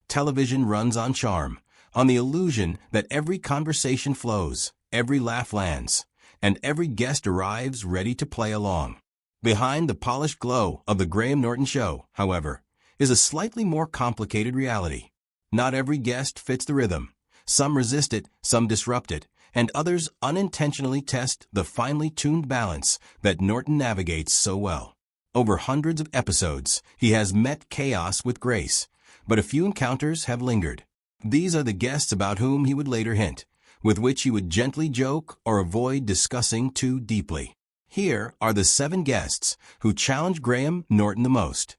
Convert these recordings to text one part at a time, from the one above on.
Television runs on charm, on the illusion that every conversation flows, every laugh lands, and every guest arrives ready to play along. Behind the polished glow of the Graham Norton Show, however, is a slightly more complicated reality. Not every guest fits the rhythm. Some resist it, some disrupt it, and others unintentionally test the finely tuned balance that Norton navigates so well. Over hundreds of episodes, he has met chaos with grace, but a few encounters have lingered. These are the guests about whom he would later hint, with which he would gently joke or avoid discussing too deeply. Here are the 7 guests who challenge Graham Norton the most.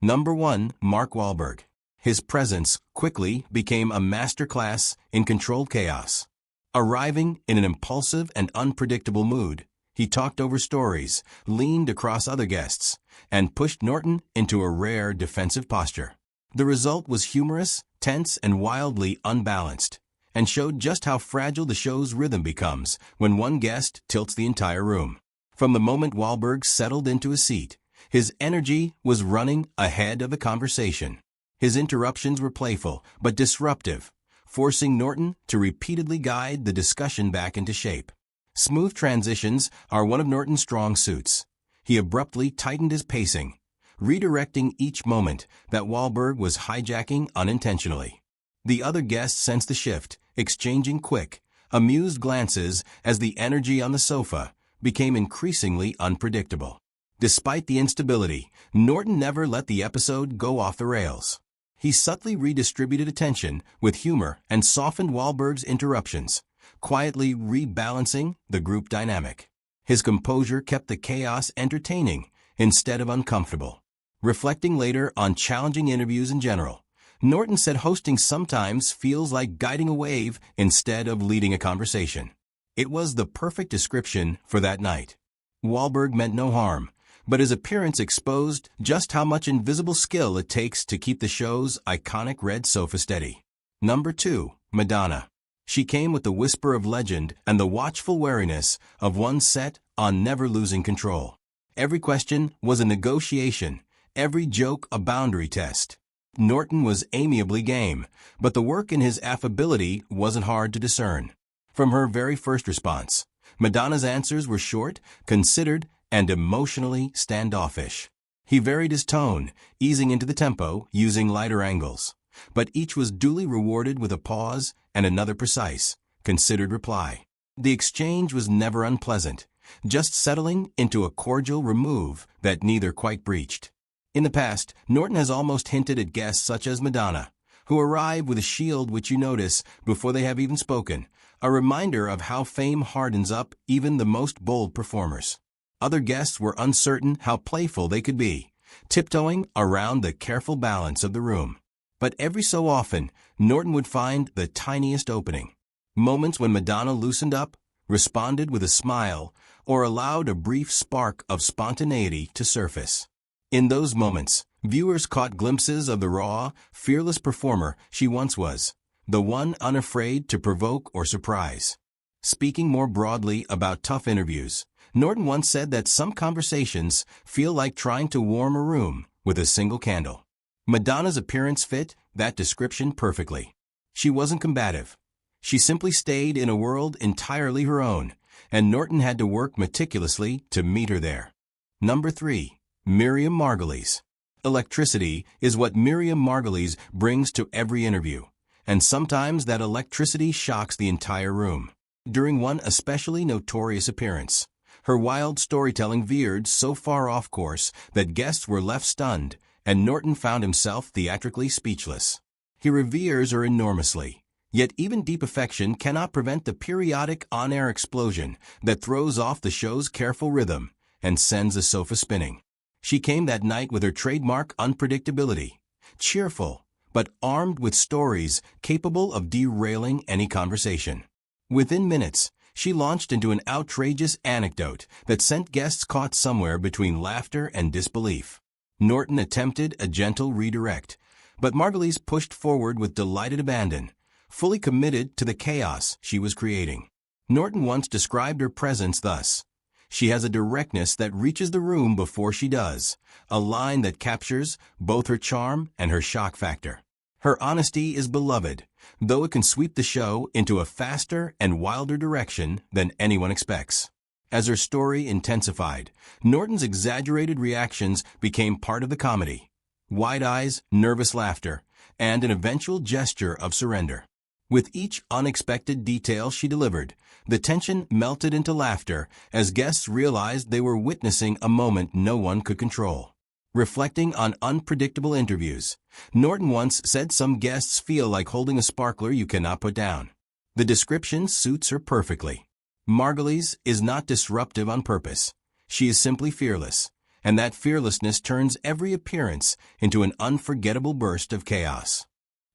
Number 1. Mark Wahlberg. His presence quickly became a masterclass in controlled chaos. Arriving in an impulsive and unpredictable mood, he talked over stories, leaned across other guests, and pushed Norton into a rare defensive posture. The result was humorous, tense, and wildly unbalanced, and showed just how fragile the show's rhythm becomes when one guest tilts the entire room. From the moment Wahlberg settled into his seat, his energy was running ahead of the conversation. His interruptions were playful but disruptive, forcing Norton to repeatedly guide the discussion back into shape. Smooth transitions are one of Norton's strong suits. He abruptly tightened his pacing, redirecting each moment that Wahlberg was hijacking unintentionally. The other guests sensed the shift, exchanging quick, amused glances as the energy on the sofa became increasingly unpredictable. Despite the instability, Norton never let the episode go off the rails. He subtly redistributed attention with humor and softened Wahlberg's interruptions, quietly rebalancing the group dynamic. His composure kept the chaos entertaining instead of uncomfortable. Reflecting later on challenging interviews in general, Norton said hosting sometimes feels like guiding a wave instead of leading a conversation. It was the perfect description for that night. Wahlberg meant no harm, but his appearance exposed just how much invisible skill it takes to keep the show's iconic red sofa steady. Number 2. Madonna. She came with the whisper of legend and the watchful wariness of one set on never losing control. Every question was a negotiation, every joke a boundary test. Norton was amiably game, but the work in his affability wasn't hard to discern. From her very first response, Madonna's answers were short, considered, and emotionally standoffish. He varied his tone, easing into the tempo, using lighter angles. But each was duly rewarded with a pause and another precise, considered reply. The exchange was never unpleasant, just settling into a cordial remove that neither quite breached. In the past, Norton has almost hinted at guests such as Madonna, who arrive with a shield which you notice before they have even spoken, a reminder of how fame hardens up even the most bold performers. Other guests were uncertain how playful they could be, tiptoeing around the careful balance of the room. But every so often, Norton would find the tiniest opening. Moments when Madonna loosened up, responded with a smile, or allowed a brief spark of spontaneity to surface. In those moments, viewers caught glimpses of the raw, fearless performer she once was, the one unafraid to provoke or surprise. Speaking more broadly about tough interviews, Norton once said that some conversations feel like trying to warm a room with a single candle. Madonna's appearance fit that description perfectly. She wasn't combative. She simply stayed in a world entirely her own, and Norton had to work meticulously to meet her there. Number 3. Miriam Margolyes. Electricity is what Miriam Margolyes brings to every interview, and sometimes that electricity shocks the entire room. During one especially notorious appearance, her wild storytelling veered so far off course that guests were left stunned, and Norton found himself theatrically speechless. He reveres her enormously, yet even deep affection cannot prevent the periodic on-air explosion that throws off the show's careful rhythm and sends the sofa spinning. She came that night with her trademark unpredictability, cheerful, but armed with stories capable of derailing any conversation. Within minutes, she launched into an outrageous anecdote that sent guests caught somewhere between laughter and disbelief. Norton attempted a gentle redirect, but Margolyes pushed forward with delighted abandon, fully committed to the chaos she was creating. Norton once described her presence thus: "She has a directness that reaches the room before she does, a line that captures both her charm and her shock factor." Her honesty is beloved, though it can sweep the show into a faster and wilder direction than anyone expects. As her story intensified, Norton's exaggerated reactions became part of the comedy. Wide eyes, nervous laughter, and an eventual gesture of surrender. With each unexpected detail she delivered, the tension melted into laughter as guests realized they were witnessing a moment no one could control. Reflecting on unpredictable interviews, Norton once said some guests feel like holding a sparkler you cannot put down. The description suits her perfectly. Margolyes is not disruptive on purpose. She is simply fearless, and that fearlessness turns every appearance into an unforgettable burst of chaos.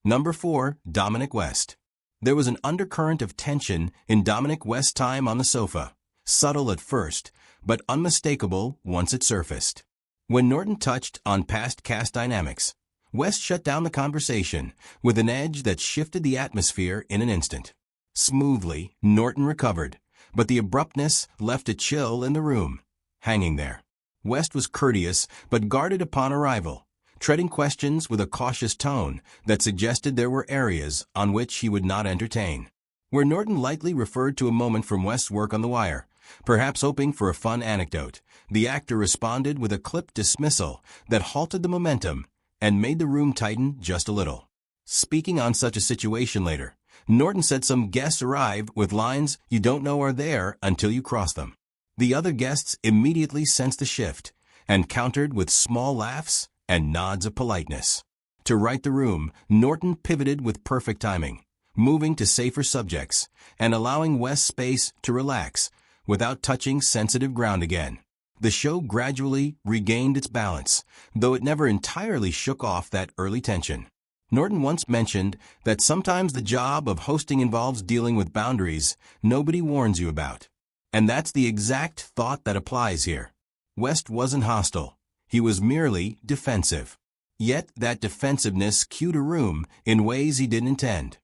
Number 4. Dominic West. There was an undercurrent of tension in Dominic West's time on the sofa, subtle at first, but unmistakable once it surfaced. When Norton touched on past cast dynamics, West shut down the conversation with an edge that shifted the atmosphere in an instant. Smoothly, Norton recovered, but the abruptness left a chill in the room, hanging there. West was courteous but guarded upon arrival, treading questions with a cautious tone that suggested there were areas on which he would not entertain. Where Norton lightly referred to a moment from West's work on The Wire, perhaps hoping for a fun anecdote, the actor responded with a clipped dismissal that halted the momentum and made the room tighten just a little. Speaking on such a situation later, Norton said some guests arrive with lines you don't know are there until you cross them. The other guests immediately sensed the shift and countered with small laughs and nods of politeness. To right the room, Norton pivoted with perfect timing, moving to safer subjects and allowing West space to relax without touching sensitive ground again. The show gradually regained its balance, though it never entirely shook off that early tension. Norton once mentioned that sometimes the job of hosting involves dealing with boundaries nobody warns you about. And that's the exact thought that applies here. West wasn't hostile. He was merely defensive. Yet that defensiveness cued a room in ways he didn't intend.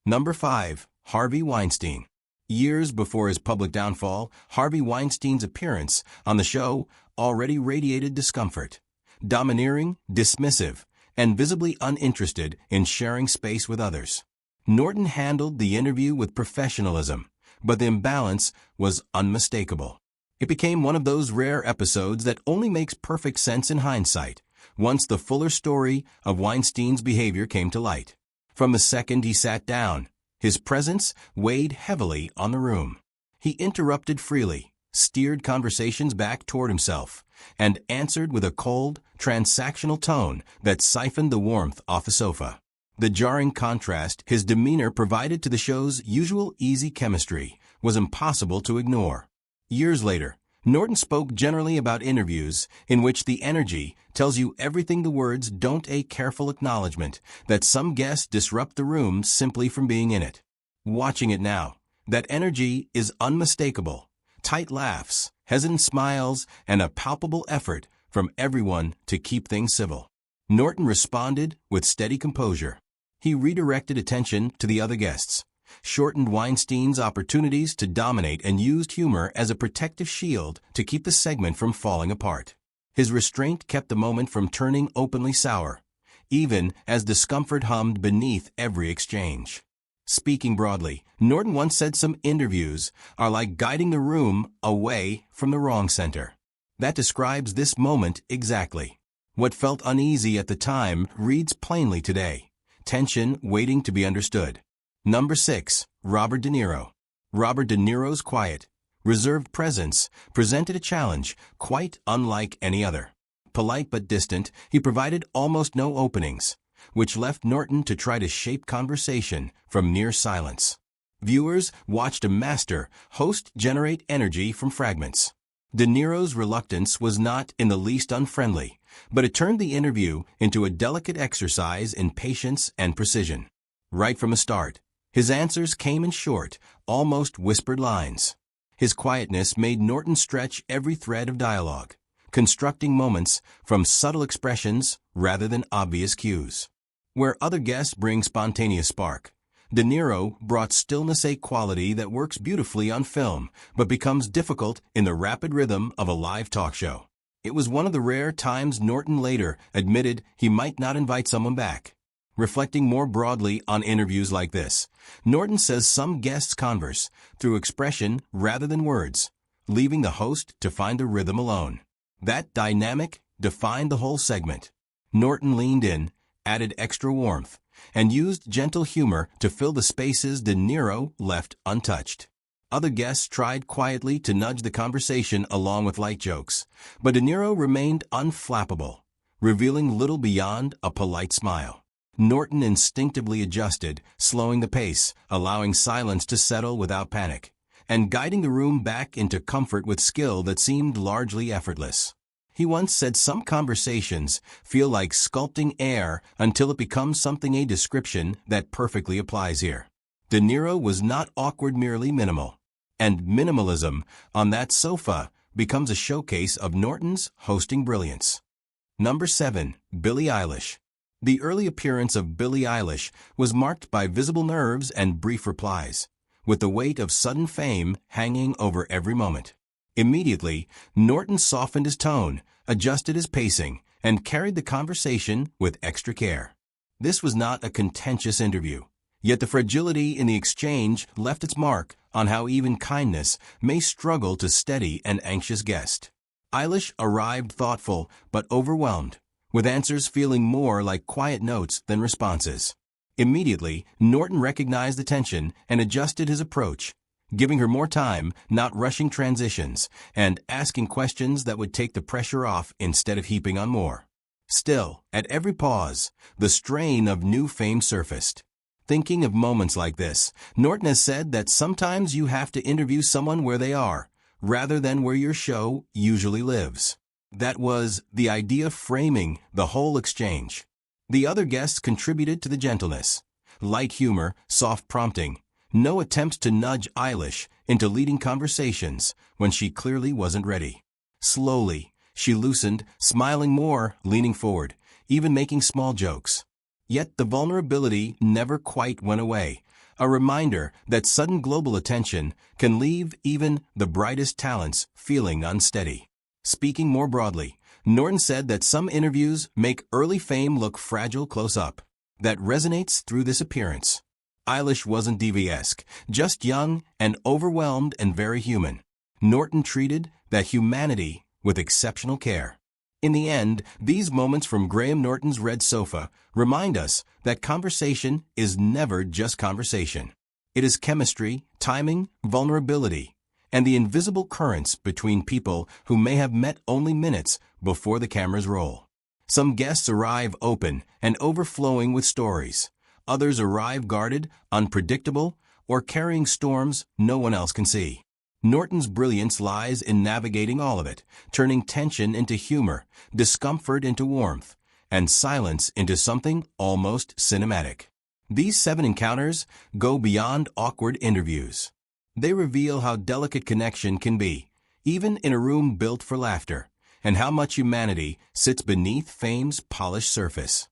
Number 5. Harvey Weinstein. Years before his public downfall, Harvey Weinstein's appearance on the show already radiated discomfort. Domineering, dismissive, and visibly uninterested in sharing space with others. Norton handled the interview with professionalism, but the imbalance was unmistakable. It became one of those rare episodes that only makes perfect sense in hindsight, once the fuller story of Weinstein's behavior came to light. From the second he sat down, his presence weighed heavily on the room. He interrupted freely, steered conversations back toward himself, and answered with a cold, transactional tone that siphoned the warmth off the sofa. The jarring contrast his demeanor provided to the show's usual easy chemistry was impossible to ignore. Years later, Norton spoke generally about interviews in which the energy tells you everything the words don't, a careful acknowledgement that some guests disrupt the room simply from being in it. Watching it now, that energy is unmistakable. Tight laughs, hesitant smiles, and a palpable effort from everyone to keep things civil. Norton responded with steady composure. He redirected attention to the other guests, shortened Weinstein's opportunities to dominate, and used humor as a protective shield to keep the segment from falling apart. His restraint kept the moment from turning openly sour, even as discomfort hummed beneath every exchange. Speaking broadly, Norton once said some interviews are like guiding the room away from the wrong center. That describes this moment exactly. What felt uneasy at the time reads plainly today. Tension waiting to be understood. Number 6. Robert De Niro. Robert De Niro's quiet, reserved presence presented a challenge quite unlike any other. Polite but distant, he provided almost no openings, which left Norton to try to shape conversation from near silence. Viewers watched a master host generate energy from fragments. De Niro's reluctance was not in the least unfriendly, but it turned the interview into a delicate exercise in patience and precision. Right from the start, his answers came in short, almost whispered lines. His quietness made Norton stretch every thread of dialogue, constructing moments from subtle expressions rather than obvious cues. Where other guests bring spontaneous spark, De Niro brought stillness, a quality that works beautifully on film but becomes difficult in the rapid rhythm of a live talk show. It was one of the rare times Norton later admitted he might not invite someone back. Reflecting more broadly on interviews like this, Norton says some guests converse through expression rather than words, leaving the host to find the rhythm alone. That dynamic defined the whole segment. Norton leaned in, added extra warmth, and used gentle humor to fill the spaces De Niro left untouched. Other guests tried quietly to nudge the conversation along with light jokes, but De Niro remained unflappable, revealing little beyond a polite smile. Norton instinctively adjusted, slowing the pace, allowing silence to settle without panic, and guiding the room back into comfort with skill that seemed largely effortless. He once said some conversations feel like sculpting air until it becomes something, a description that perfectly applies here. De Niro was not awkward, merely minimal. And minimalism on that sofa becomes a showcase of Norton's hosting brilliance. Number 7. Billie Eilish. The early appearance of Billie Eilish was marked by visible nerves and brief replies, with the weight of sudden fame hanging over every moment. Immediately, Norton softened his tone, adjusted his pacing, and carried the conversation with extra care. This was not a contentious interview, yet the fragility in the exchange left its mark on how even kindness may struggle to steady an anxious guest. Eilish arrived thoughtful but overwhelmed, with answers feeling more like quiet notes than responses. Immediately, Norton recognized the tension and adjusted his approach, giving her more time, not rushing transitions, and asking questions that would take the pressure off instead of heaping on more. Still, at every pause, the strain of new fame surfaced. Thinking of moments like this, Norton has said that sometimes you have to interview someone where they are, rather than where your show usually lives. That was the idea framing the whole exchange. The other guests contributed to the gentleness. Light humor, soft prompting, no attempts to nudge Eilish into leading conversations when she clearly wasn't ready. Slowly, she loosened, smiling more, leaning forward, even making small jokes. Yet the vulnerability never quite went away, a reminder that sudden global attention can leave even the brightest talents feeling unsteady. Speaking more broadly, Norton said that some interviews make early fame look fragile close up. That resonates through this appearance. Eilish wasn't diva-esque, just young and overwhelmed and very human. Norton treated that humanity with exceptional care. In the end, these moments from Graham Norton's red sofa remind us that conversation is never just conversation. It is chemistry, timing, vulnerability, and the invisible currents between people who may have met only minutes before the cameras roll. Some guests arrive open and overflowing with stories. Others arrive guarded, unpredictable, or carrying storms no one else can see. Norton's brilliance lies in navigating all of it, turning tension into humor, discomfort into warmth, and silence into something almost cinematic. These 7 encounters go beyond awkward interviews. They reveal how delicate connection can be, even in a room built for laughter, and how much humanity sits beneath fame's polished surface.